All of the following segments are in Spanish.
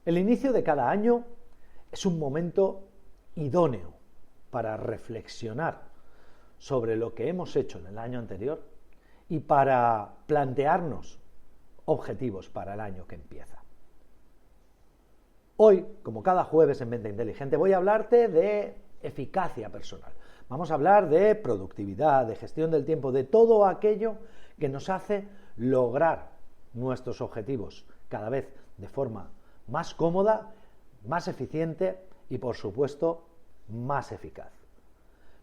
El inicio de cada año es un momento idóneo para reflexionar sobre lo que hemos hecho en el año anterior y para plantearnos objetivos para el año que empieza. Hoy, como cada jueves en Mente Inteligente, voy a hablarte de eficacia personal. Vamos a hablar de productividad, de gestión del tiempo, de todo aquello que nos hace lograr nuestros objetivos cada vez de forma más cómoda, más eficiente y, por supuesto, más eficaz.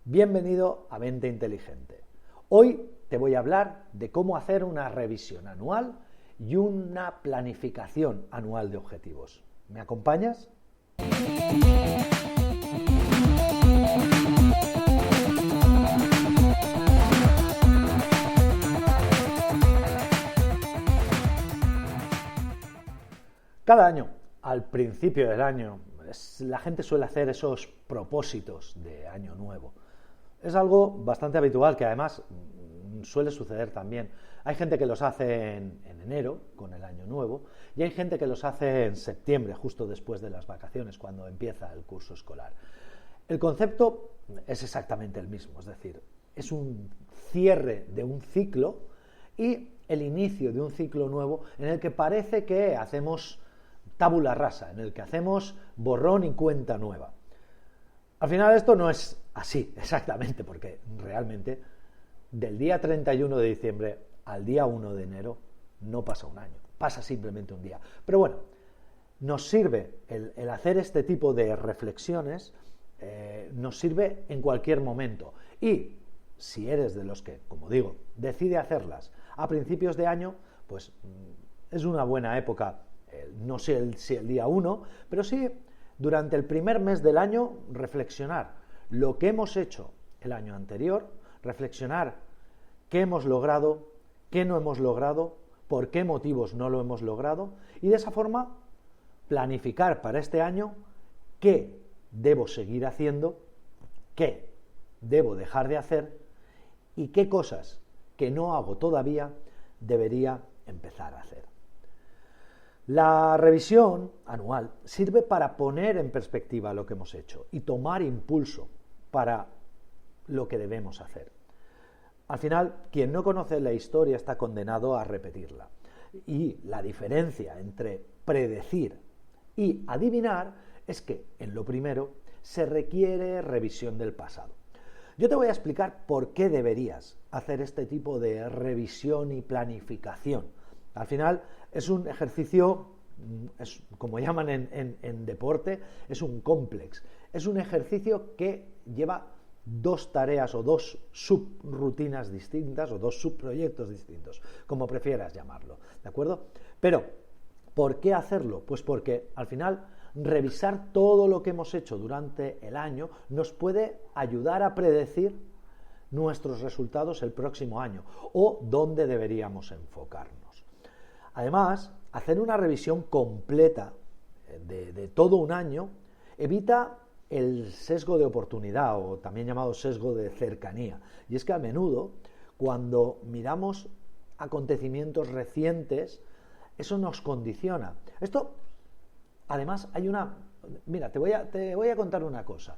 Bienvenido a Mente Inteligente. Hoy te voy a hablar de cómo hacer una revisión anual y una planificación anual de objetivos. ¿Me acompañas? Cada año, al principio del año, la gente suele hacer esos propósitos de año nuevo. Es algo bastante habitual que además suele suceder también. Hay gente que los hace en enero, con el año nuevo, y hay gente que los hace en septiembre, justo después de las vacaciones, cuando empieza el curso escolar. El concepto es exactamente el mismo, es decir, es un cierre de un ciclo y el inicio de un ciclo nuevo en el que parece que hacemos tabula rasa, en el que hacemos borrón y cuenta nueva. Al final esto no es así exactamente, porque realmente del día 31 de diciembre al día 1 de enero no pasa un año, pasa simplemente un día. Pero bueno, nos sirve el hacer este tipo de reflexiones, nos sirve en cualquier momento. Y si eres de los que, como digo, decide hacerlas a principios de año, pues es una buena época. No sé si el día 1, pero sí durante el primer mes del año reflexionar lo que hemos hecho el año anterior, reflexionar qué hemos logrado, qué no hemos logrado, por qué motivos no lo hemos logrado y de esa forma planificar para este año qué debo seguir haciendo, qué debo dejar de hacer y qué cosas que no hago todavía debería empezar a hacer. La revisión anual sirve para poner en perspectiva lo que hemos hecho y tomar impulso para lo que debemos hacer. Al final, quien no conoce la historia está condenado a repetirla. Y la diferencia entre predecir y adivinar es que, en lo primero, se requiere revisión del pasado. Yo te voy a explicar por qué deberías hacer este tipo de revisión y planificación. Al final es un ejercicio, como llaman en deporte, es un complex. Es un ejercicio que lleva dos tareas o dos subrutinas distintas o dos subproyectos distintos, como prefieras llamarlo, ¿de acuerdo? Pero, ¿por qué hacerlo? Pues porque al final revisar todo lo que hemos hecho durante el año nos puede ayudar a predecir nuestros resultados el próximo año o dónde deberíamos enfocarnos. Además, hacer una revisión completa de todo un año evita el sesgo de oportunidad o también llamado sesgo de cercanía. Y es que a menudo, cuando miramos acontecimientos recientes, eso nos condiciona. Esto, además, Mira, te voy a contar una cosa.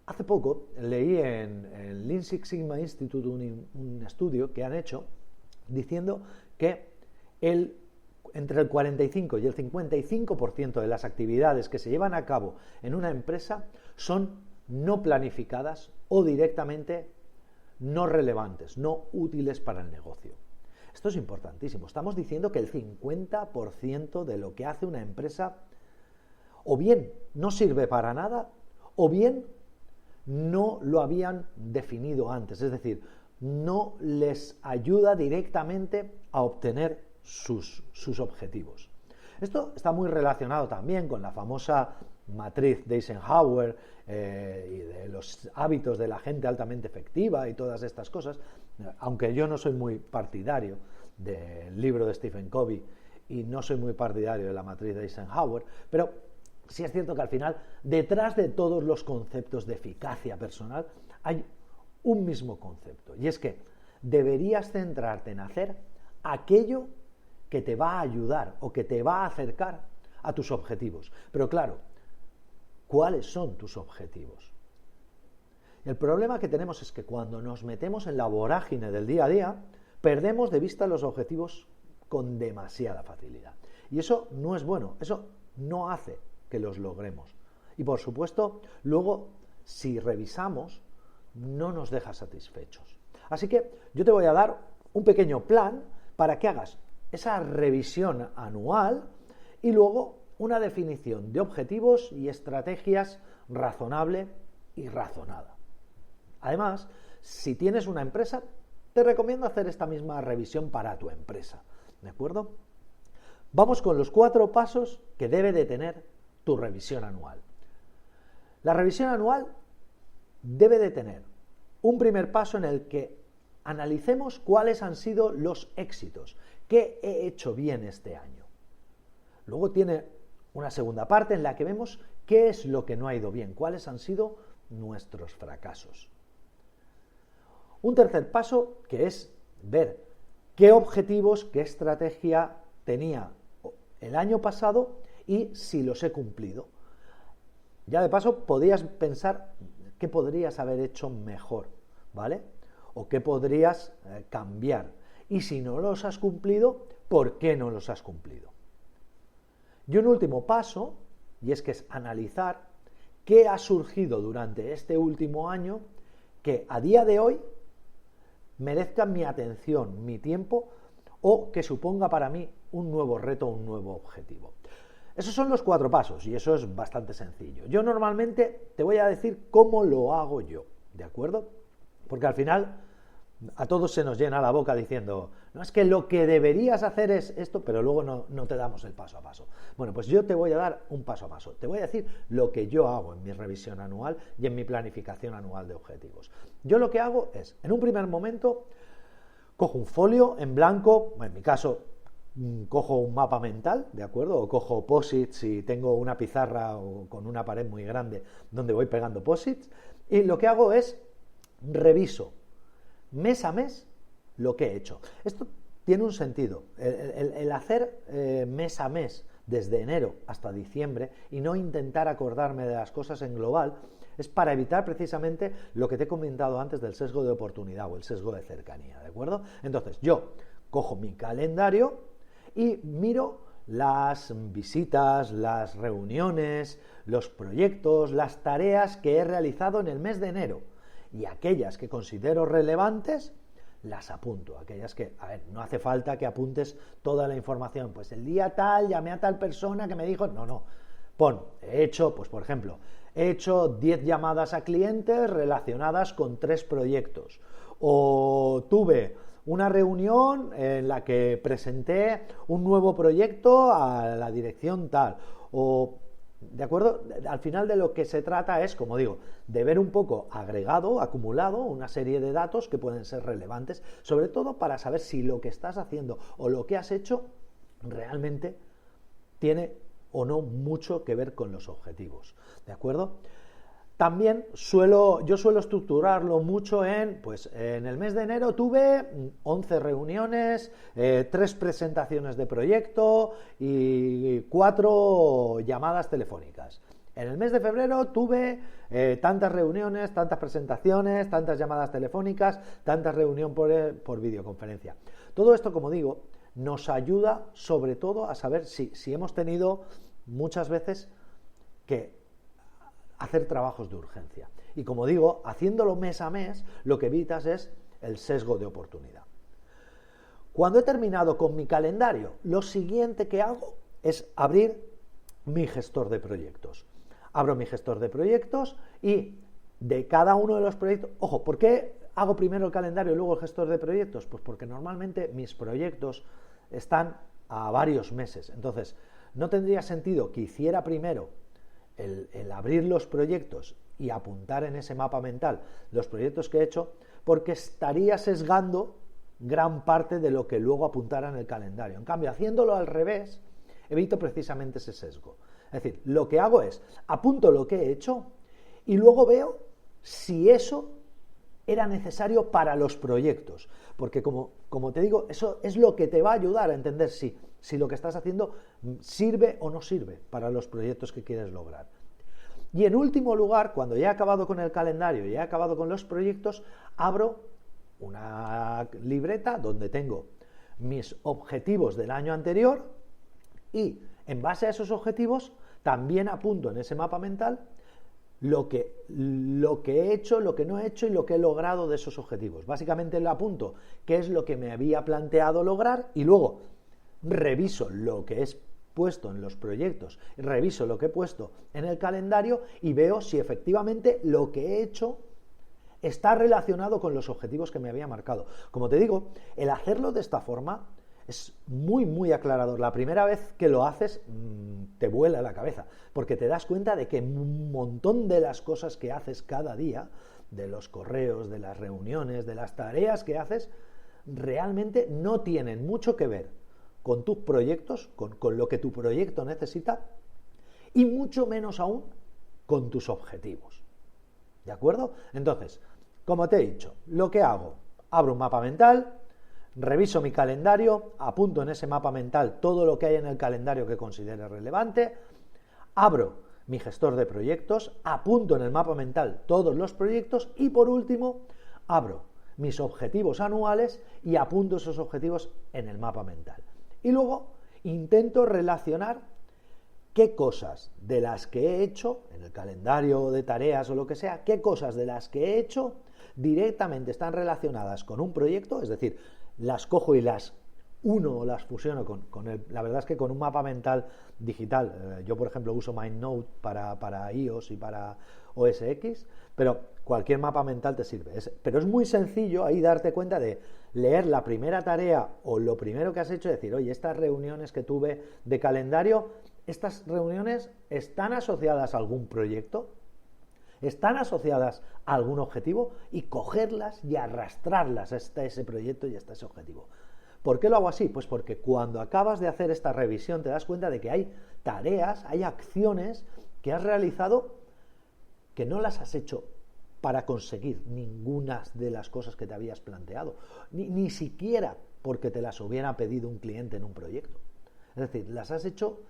Hace poco leí en el Lean Six Sigma Institute un estudio que han hecho diciendo que entre el 45 y el 55% de las actividades que se llevan a cabo en una empresa son no planificadas o directamente no relevantes, no útiles para el negocio. Esto es importantísimo. Estamos diciendo que el 50% de lo que hace una empresa o bien no sirve para nada o bien no lo habían definido antes. Es decir, no les ayuda directamente a obtener sus objetivos. Esto está muy relacionado también con la famosa matriz de Eisenhower y de los hábitos de la gente altamente efectiva y todas estas cosas, aunque yo no soy muy partidario del libro de Stephen Covey y no soy muy partidario de la matriz de Eisenhower, pero sí es cierto que al final, detrás de todos los conceptos de eficacia personal, hay un mismo concepto, y es que deberías centrarte en hacer aquello que te va a ayudar o que te va a acercar a tus objetivos. Pero claro, ¿cuáles son tus objetivos? El problema que tenemos es que cuando nos metemos en la vorágine del día a día, perdemos de vista los objetivos con demasiada facilidad. Y eso no es bueno, eso no hace que los logremos. Y por supuesto, luego, si revisamos, no nos deja satisfechos. Así que yo te voy a dar un pequeño plan para que hagas esa revisión anual y luego una definición de objetivos y estrategias razonable y razonada. Además, si tienes una empresa, te recomiendo hacer esta misma revisión para tu empresa, ¿de acuerdo? Vamos con los 4 pasos que debe de tener tu revisión anual. La revisión anual debe de tener un primer paso en el que analicemos cuáles han sido los éxitos, qué he hecho bien este año. Luego tiene una segunda parte en la que vemos qué es lo que no ha ido bien, cuáles han sido nuestros fracasos. Un tercer paso que es ver qué objetivos, qué estrategia tenía el año pasado y si los he cumplido. Ya de paso podrías pensar qué podrías haber hecho mejor, ¿vale? O qué podrías cambiar. Y si no los has cumplido, ¿por qué no los has cumplido? Y un último paso, y es que es analizar qué ha surgido durante este último año que a día de hoy merezca mi atención, mi tiempo, o que suponga para mí un nuevo reto, un nuevo objetivo. Esos son los 4 pasos y eso es bastante sencillo. Yo normalmente te voy a decir cómo lo hago yo, ¿de acuerdo? Porque al final a todos se nos llena la boca diciendo, no, es que lo que deberías hacer es esto, pero luego no te damos el paso a paso. Bueno, pues yo te voy a dar un paso a paso. Te voy a decir lo que yo hago en mi revisión anual y en mi planificación anual de objetivos. Yo lo que hago es, en un primer momento, cojo un folio en blanco, en mi caso, cojo un mapa mental, ¿de acuerdo? O cojo posits si tengo una pizarra o con una pared muy grande donde voy pegando posits, y lo que hago es reviso mes a mes lo que he hecho. Esto tiene un sentido. El hacer mes a mes, desde enero hasta diciembre, y no intentar acordarme de las cosas en global, es para evitar precisamente lo que te he comentado antes del sesgo de oportunidad o el sesgo de cercanía, ¿de acuerdo? Entonces, yo cojo mi calendario y miro las visitas, las reuniones, los proyectos, las tareas que he realizado en el mes de enero. Y aquellas que considero relevantes, las apunto. Aquellas que, a ver, no hace falta que apuntes toda la información. Pues el día tal, llamé a tal persona que me dijo, no. Pon, he hecho, pues por ejemplo, he hecho 10 llamadas a clientes relacionadas con 3 proyectos. O tuve una reunión en la que presenté un nuevo proyecto a la dirección tal. O, ¿de acuerdo? Al final de lo que se trata es, como digo, de ver un poco agregado, acumulado, una serie de datos que pueden ser relevantes, sobre todo para saber si lo que estás haciendo o lo que has hecho realmente tiene o no mucho que ver con los objetivos, ¿de acuerdo? También yo suelo estructurarlo mucho pues en el mes de enero tuve 11 reuniones, 3 presentaciones de proyecto y 4 llamadas telefónicas. En el mes de febrero tuve tantas reuniones, tantas presentaciones, tantas llamadas telefónicas, tantas reuniones por videoconferencia. Todo esto, como digo, nos ayuda sobre todo a saber si hemos tenido muchas veces que hacer trabajos de urgencia. Y como digo, haciéndolo mes a mes, lo que evitas es el sesgo de oportunidad. Cuando he terminado con mi calendario, lo siguiente que hago es abrir mi gestor de proyectos. Abro mi gestor de proyectos y de cada uno de los proyectos... Ojo, ¿por qué hago primero el calendario y luego el gestor de proyectos? Pues porque normalmente mis proyectos están a varios meses. Entonces, no tendría sentido que hiciera primero el abrir los proyectos y apuntar en ese mapa mental los proyectos que he hecho, porque estaría sesgando gran parte de lo que luego apuntara en el calendario. En cambio, haciéndolo al revés, evito precisamente ese sesgo. Es decir, lo que hago es, apunto lo que he hecho y luego veo si eso era necesario para los proyectos, porque como te digo, eso es lo que te va a ayudar a entender si lo que estás haciendo sirve o no sirve para los proyectos que quieres lograr. Y en último lugar, cuando ya he acabado con el calendario y he acabado con los proyectos, abro una libreta donde tengo mis objetivos del año anterior y en base a esos objetivos también apunto en ese mapa mental lo que he hecho, lo que no he hecho y lo que he logrado de esos objetivos. Básicamente le apunto qué es lo que me había planteado lograr y luego reviso lo que he puesto en los proyectos, reviso lo que he puesto en el calendario y veo si efectivamente lo que he hecho está relacionado con los objetivos que me había marcado. Como te digo, el hacerlo de esta forma es muy, muy aclarador. La primera vez que lo haces te vuela la cabeza, porque te das cuenta de que un montón de las cosas que haces cada día, de los correos, de las reuniones, de las tareas que haces, realmente no tienen mucho que ver con tus proyectos, con lo que tu proyecto necesita, y mucho menos aún con tus objetivos. ¿De acuerdo? Entonces, como te he dicho, lo que hago, abro un mapa mental, reviso mi calendario, apunto en ese mapa mental todo lo que hay en el calendario que considere relevante, abro mi gestor de proyectos, apunto en el mapa mental todos los proyectos y por último abro mis objetivos anuales y apunto esos objetivos en el mapa mental. Y luego intento relacionar qué cosas de las que he hecho, en el calendario de tareas o lo que sea, qué cosas de las que he hecho directamente están relacionadas con un proyecto, es decir, las cojo y las uno o las fusiono la verdad es que con un mapa mental digital. Yo, por ejemplo, uso MindNote para iOS y para OS X, pero cualquier mapa mental te sirve. Pero es muy sencillo ahí darte cuenta de leer la primera tarea o lo primero que has hecho y decir, oye, estas reuniones que tuve de calendario, ¿estas reuniones están asociadas a algún proyecto? ¿Están asociadas a algún objetivo? Y cogerlas y arrastrarlas hasta ese proyecto y hasta ese objetivo. ¿Por qué lo hago así? Pues porque cuando acabas de hacer esta revisión te das cuenta de que hay tareas, hay acciones que has realizado que no las has hecho para conseguir ninguna de las cosas que te habías planteado, ni siquiera porque te las hubiera pedido un cliente en un proyecto. Es decir, las has hecho,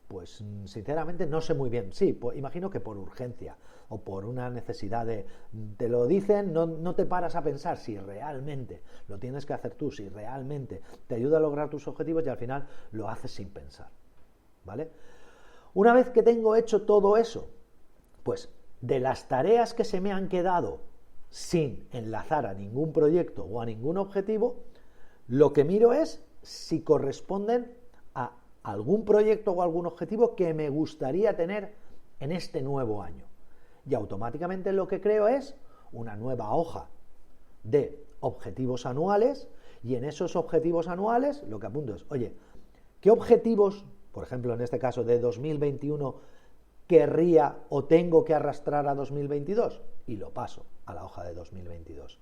pues sinceramente no sé muy bien. Sí, pues, imagino que por urgencia o por una necesidad te lo dicen, no te paras a pensar si realmente lo tienes que hacer tú, si realmente te ayuda a lograr tus objetivos y al final lo haces sin pensar, ¿vale? Una vez que tengo hecho todo eso, pues de las tareas que se me han quedado sin enlazar a ningún proyecto o a ningún objetivo, lo que miro es si corresponden a algún proyecto o algún objetivo que me gustaría tener en este nuevo año. Y automáticamente lo que creo es una nueva hoja de objetivos anuales y en esos objetivos anuales lo que apunto es, oye, ¿qué objetivos, por ejemplo en este caso de 2021, querría o tengo que arrastrar a 2022? Y lo paso a la hoja de 2022.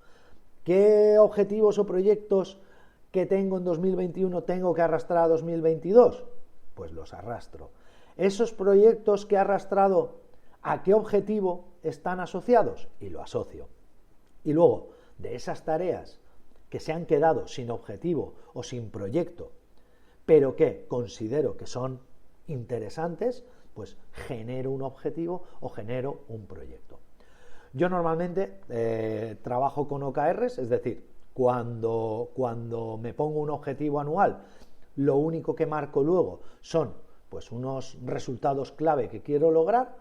¿Qué objetivos o proyectos que tengo en 2021 tengo que arrastrar a 2022? Pues los arrastro. Esos proyectos que he arrastrado, ¿a qué objetivo están asociados? Y lo asocio. Y luego, de esas tareas que se han quedado sin objetivo o sin proyecto, pero que considero que son interesantes, pues genero un objetivo o genero un proyecto. Yo normalmente trabajo con OKRs, es decir, cuando me pongo un objetivo anual, lo único que marco luego son pues unos resultados clave que quiero lograr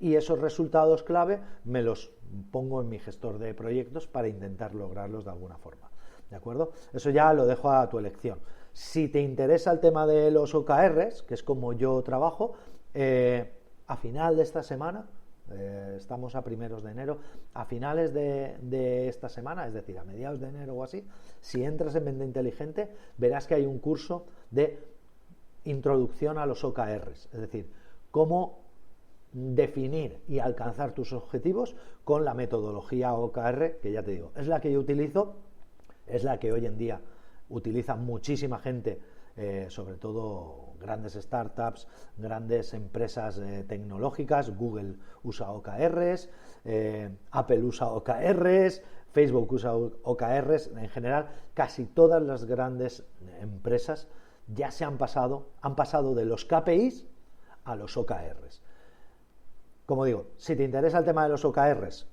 y esos resultados clave me los pongo en mi gestor de proyectos para intentar lograrlos de alguna forma. ¿De acuerdo? Eso ya lo dejo a tu elección. Si te interesa el tema de los OKRs, que es como yo trabajo, a final de esta semana, estamos a primeros de enero, a finales de esta semana, es decir, a mediados de enero o así, si entras en Mente Inteligente, verás que hay un curso de introducción a los OKRs, es decir, cómo definir y alcanzar tus objetivos con la metodología OKR, que ya te digo, es la que yo utilizo, es la que hoy en día utiliza muchísima gente, sobre todo grandes startups, grandes empresas tecnológicas. Google usa OKRs, Apple usa OKRs, Facebook usa OKRs, en general casi todas las grandes empresas ya han pasado de los KPIs a los OKRs. Como digo, si te interesa el tema de los OKRs,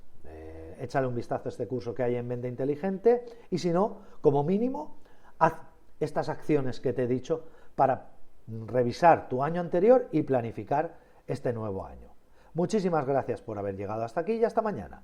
échale un vistazo a este curso que hay en Mente Inteligente, y si no, como mínimo, haz estas acciones que te he dicho para revisar tu año anterior y planificar este nuevo año. Muchísimas gracias por haber llegado hasta aquí y hasta mañana.